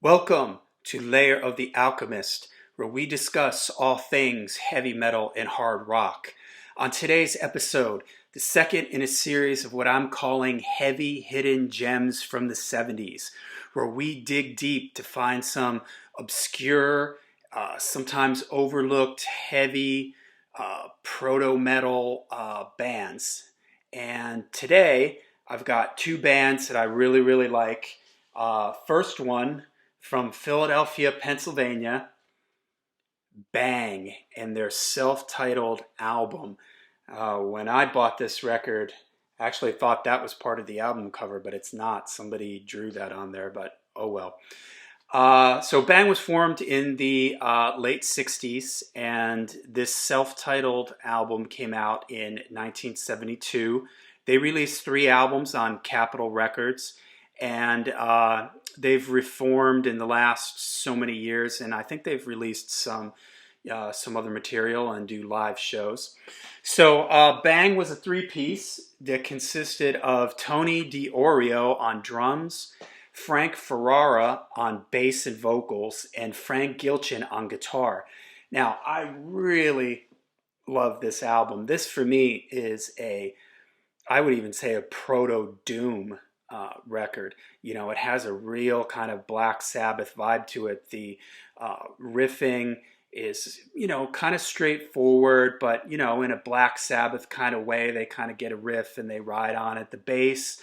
Welcome to Layer of the Alchemist, where we discuss all things heavy metal and hard rock. On today's episode, the second in a series of what I'm calling heavy hidden gems from the 70s, where we dig deep to find some obscure, sometimes overlooked heavy proto-metal bands. And today, I've got two bands that I really like. First one, from Philadelphia, Pennsylvania, Bang, and their self-titled album. When I bought this record, I actually thought that was part of the album cover, but it's not. Somebody drew that on there, but oh well. So Bang was formed in the late 60s, and this self-titled album came out in 1972. They released three albums on Capitol Records, and they've reformed in the last so many years, and I think they've released some other material and do live shows. So Bang was a three-piece that consisted of Tony DiOrio on drums, Frank Ferrara on bass and vocals, and Frank Gilchin on guitar. Now, I really love this album. This, for me, is I would even say a proto-doom record. You know, it has a real kind of Black Sabbath vibe to it. The riffing is, kind of straightforward, but, in a Black Sabbath kind of way. They kind of get a riff and they ride on it. The bass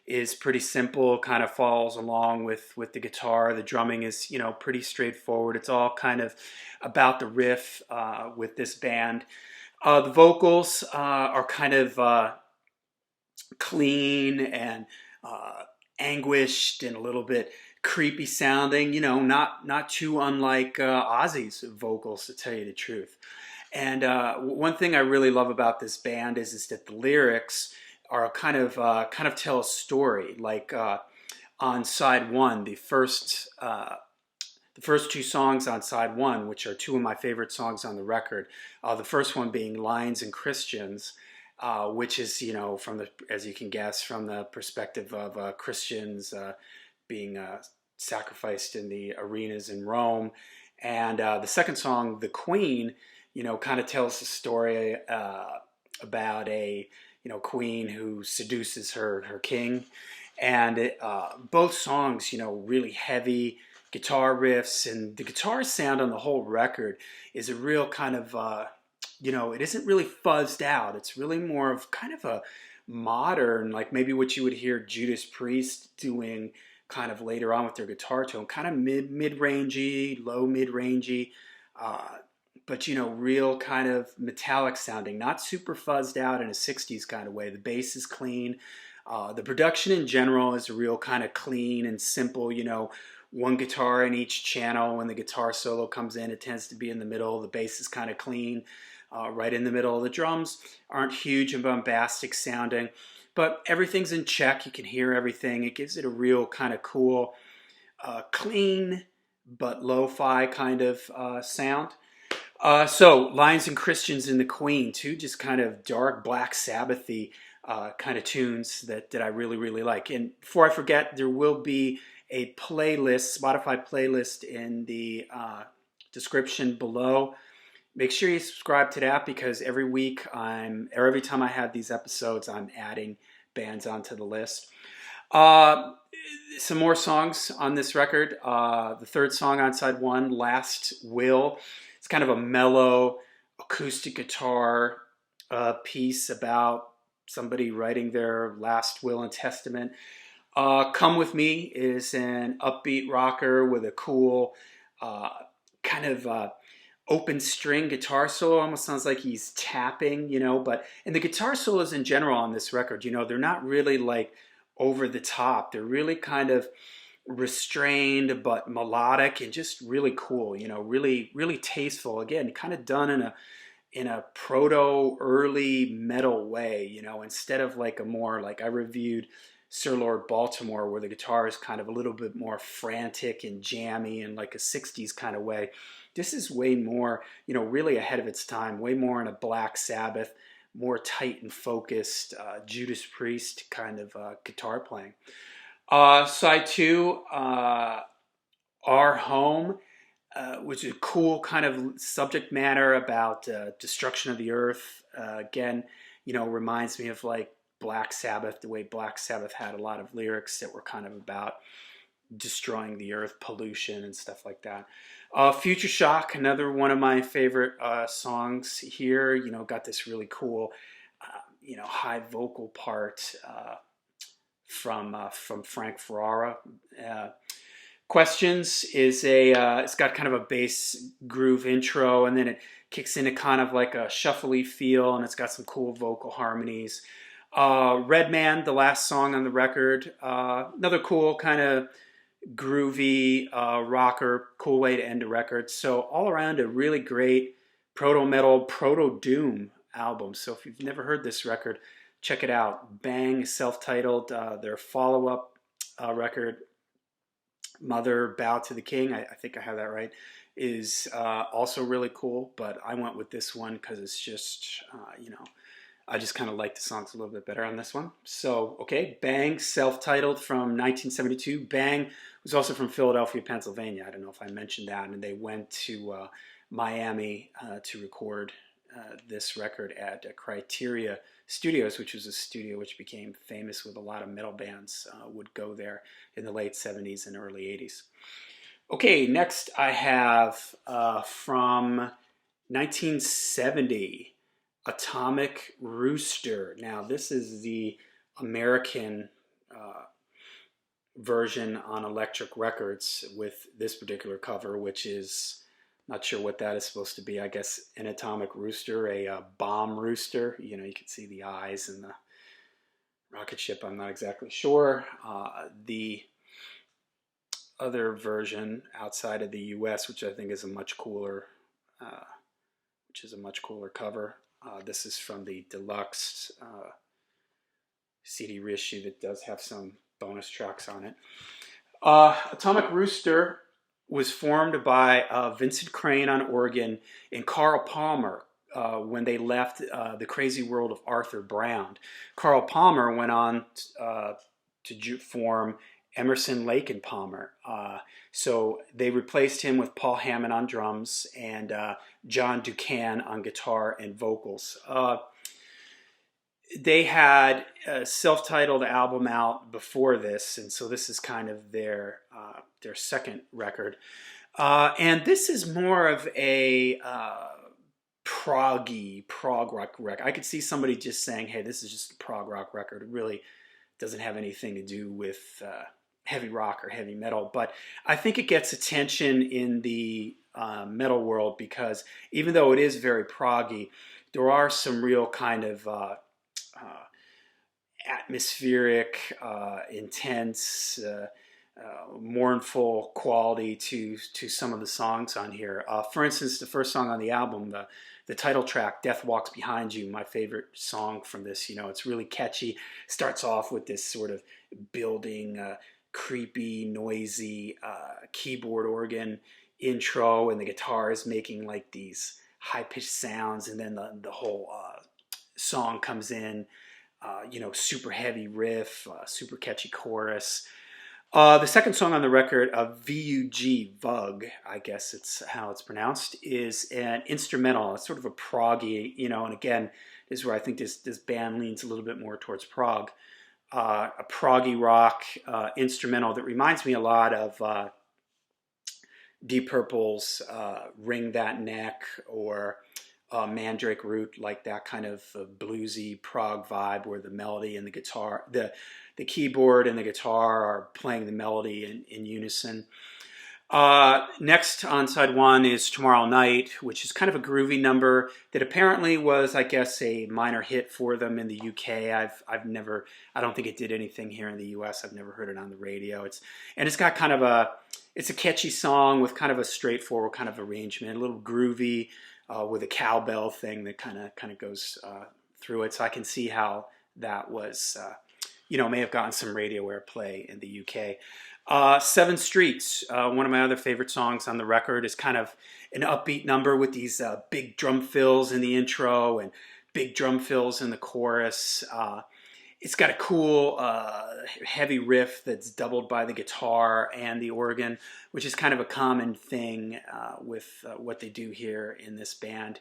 is pretty simple, kind of follows along with the guitar. The drumming is, pretty straightforward. It's all kind of about the riff with this band. The vocals are kind of clean and anguished and a little bit creepy sounding, not too unlike Ozzy's vocals, to tell you the truth. And one thing I really love about this band is that the lyrics are kind of tell a story. Like on side one, the first two songs on side one, which are two of my favorite songs on the record. The first one being "Lions and Christians," which is, as you can guess, from the perspective of Christians being sacrificed in the arenas in Rome. And the second song, "The Queen," kind of tells the story about a queen who seduces her king. And both songs, really heavy guitar riffs, and the guitar sound on the whole record is a real kind of it isn't really fuzzed out. It's really more of kind of a modern, like maybe what you would hear Judas Priest doing kind of later on with their guitar tone, kind of mid-rangey, low mid-rangey, but real kind of metallic sounding, not super fuzzed out in a 60s kind of way. The bass is clean. The production in general is a real kind of clean and simple, one guitar in each channel. When the guitar solo comes in, it tends to be in the middle. The bass is kind of clean, right in the middle. The drums aren't huge and bombastic sounding, but everything's in check. You can hear everything. It gives it a real kind of cool, clean, but lo-fi kind of sound. So Lions and Christians and the Queen, two just kind of dark Black Sabbath-y kind of tunes that I really like. And before I forget, there will be a playlist, Spotify playlist, in the description below. Make sure you subscribe to that, because every week or every time I have these episodes, I'm adding bands onto the list. Some more songs on this record. The third song on side one, "Last Will." It's kind of a mellow acoustic guitar piece about somebody writing their last will and testament. "Come With Me" is an upbeat rocker with a cool kind of open string guitar solo. Almost sounds like he's tapping, and the guitar solos in general on this record, they're not really like over the top. They're really kind of restrained but melodic and just really cool, really tasteful. Again, kind of done in a proto early metal way, instead of like a more, like I reviewed Sir Lord Baltimore, where the guitar is kind of a little bit more frantic and jammy and like a 60s kind of way. This is way more, really ahead of its time, way more in a Black Sabbath, more tight and focused Judas Priest kind of guitar playing. Side two, Our Home, which is a cool kind of subject matter about destruction of the earth. Again, reminds me of like Black Sabbath, the way Black Sabbath had a lot of lyrics that were kind of about destroying the earth, pollution, and stuff like that. Future Shock, another one of my favorite songs here. Got this really cool, high vocal part from Frank Ferrara. Uh, Questions is it's got kind of a bass groove intro, and then it kicks into kind of like a shuffly feel, and it's got some cool vocal harmonies. Red Man, the last song on the record, another cool kind of groovy rocker, cool way to end a record. So all around a really great proto-metal, proto-doom album. So if you've never heard this record, check it out. Bang, self-titled, their follow-up record, Mother Bow to the King, I think I have that right, is also really cool, but I went with this one because it's just, I just kind of like the songs a little bit better on this one. So, okay, Bang, self-titled from 1972. Bang was also from Philadelphia, Pennsylvania. I don't know if I mentioned that, and they went to Miami to record this record at Criteria Studios, which was a studio which became famous with a lot of metal bands would go there in the late 70s and early 80s. Okay, next I have from 1970, Atomic Rooster. Now this is the American version on Electric Records with this particular cover, which is not sure what that is supposed to be. I guess an atomic rooster, a bomb rooster. You can see the eyes and the rocket ship. I'm not exactly sure. The other version outside of the U.S., which I think is a much cooler, cover. This is from the deluxe CD reissue that does have some bonus tracks on it. Atomic Rooster was formed by Vincent Crane on organ and Carl Palmer when they left the crazy world of Arthur Brown. Carl Palmer went on to form Emerson, Lake and Palmer. So they replaced him with Paul Hammond on drums and John Ducan on guitar and vocals. They had a self-titled album out before this, and so this is kind of their second record. And this is more of a prog rock record. I could see somebody just saying, hey, this is just a prog rock record. It really doesn't have anything to do with heavy rock or heavy metal. But I think it gets attention in the metal world because even though it is very proggy, there are some real kind of atmospheric, intense, mournful quality to some of the songs on here. For instance, the first song on the album, the title track, Death Walks Behind You, my favorite song from this. It's really catchy. Starts off with this sort of building, creepy, noisy keyboard organ intro, and the guitar is making like these high-pitched sounds, and then the whole song comes in, super heavy riff, super catchy chorus. The second song on the record, VUG, Vug, I guess it's how it's pronounced, is an instrumental. It's sort of a proggy, and again, this is where I think this band leans a little bit more towards prog. A proggy rock instrumental that reminds me a lot of Deep Purple's Ring That Neck or Mandrake Root, like that kind of bluesy prog vibe where the melody and the guitar, the keyboard and the guitar are playing the melody in unison. Next on side one is Tomorrow Night, which is kind of a groovy number that apparently was, I guess, a minor hit for them in the UK. I don't think it did anything here in the US. I've never heard it on the radio. It's got kind of it's a catchy song with kind of a straightforward kind of arrangement, a little groovy with a cowbell thing that kind of goes through it. So I can see how that was, may have gotten some radio airplay in the UK. Seven Streets, one of my other favorite songs on the record, is kind of an upbeat number with these big drum fills in the intro and big drum fills in the chorus. it's got a cool heavy riff that's doubled by the guitar and the organ, which is kind of a common thing with what they do here in this band.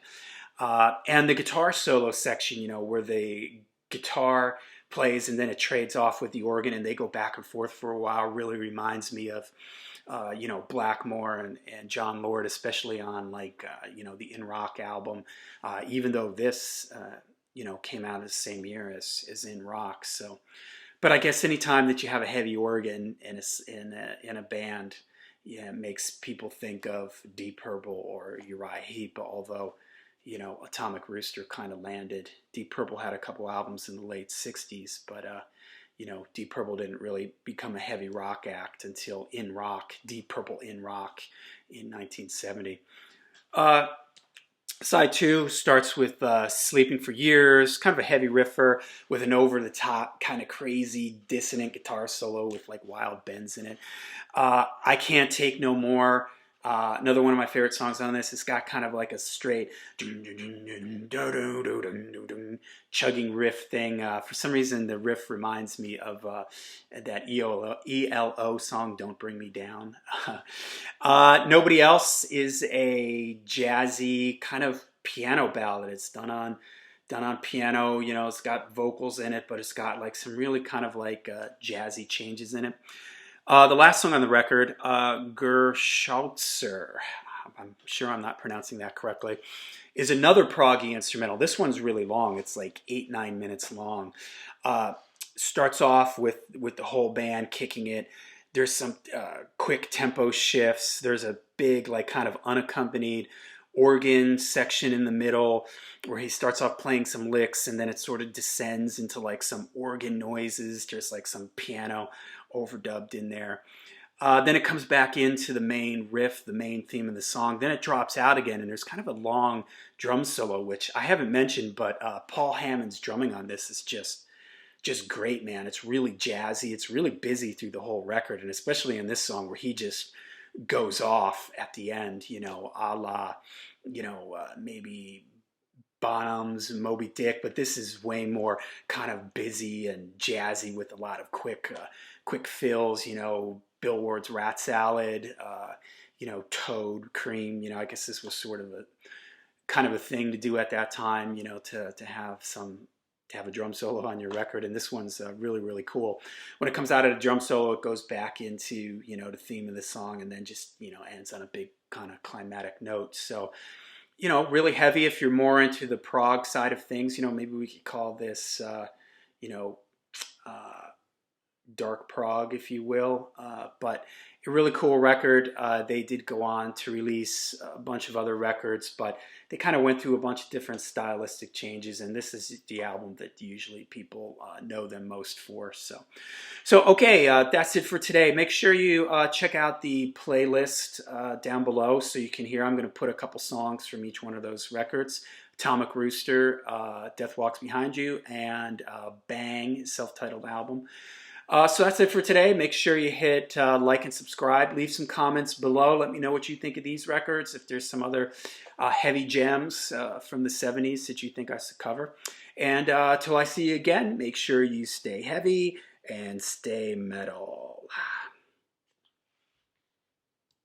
And the guitar solo section, you know, where the guitar plays and then it trades off with the organ and they go back and forth for a while, really reminds me of you know, Blackmore and John Lord, especially on like you know, the In Rock album, even though this you know, came out the same year as In Rock. So, but I guess anytime that you have a heavy organ in a band, yeah, it makes people think of Deep Purple or Uriah Heep. Although, you know, Atomic Rooster kind of landed. Deep Purple had a couple albums in the late '60s, but you know, Deep Purple didn't really become a heavy rock act until In Rock, Deep Purple In Rock in 1970. Uh, Side two starts with Sleeping for Years, kind of a heavy riffer with an over the top, kind of crazy, dissonant guitar solo with like wild bends in it. I Can't Take No More. Another one of my favorite songs on this. It's got kind of like a straight chugging riff thing. For some reason, the riff reminds me of that ELO song, Don't Bring Me Down. Nobody Else is a jazzy kind of piano ballad. It's done on piano. You know, it's got vocals in it, but it's got like some really kind of like jazzy changes in it. The last song on the record, Gerschautzer, I'm sure I'm not pronouncing that correctly, is another proggy instrumental. This one's really long. It's like 8-9 minutes long. Starts off with the whole band kicking it. There's some quick tempo shifts. There's a big, like, kind of unaccompanied organ section in the middle where he starts off playing some licks and then it sort of descends into like some organ noises, just like some piano overdubbed in there. Then it comes back into the main riff, the main theme of the song. Then it drops out again and there's kind of a long drum solo, which I haven't mentioned, but Paul Hammond's drumming on this is just great, man. It's really jazzy. It's really busy through the whole record, and especially in this song where he just goes off at the end, you know, a la, you know, maybe Bonham's Moby Dick, but this is way more kind of busy and jazzy with a lot of quick fills, you know, Bill Ward's Rat Salad, you know, Toad, Cream, you know, I guess this was sort of a kind of a thing to do at that time, you know, to have a drum solo on your record, and this one's really, really cool. When it comes out of a drum solo, it goes back into, you know, the theme of the song, and then just, you know, ends on a big kind of climatic note. So, you know, really heavy. If you're more into the prog side of things, you know, maybe we could call this, you know, dark prog, if you will. But a really cool record. They did go on to release a bunch of other records, but they kind of went through a bunch of different stylistic changes, and this is the album that usually people know them most for. So okay, that's it for today. Make sure you check out the playlist down below so you can hear. I'm going to put a couple songs from each one of those records. Atomic Rooster, Death Walks Behind You, and Bang, self-titled album. So that's it for today. Make sure you hit like and subscribe. Leave some comments below. Let me know what you think of these records. If there's some other heavy gems from the 70s that you think I should cover. And till I see you again, make sure you stay heavy and stay metal.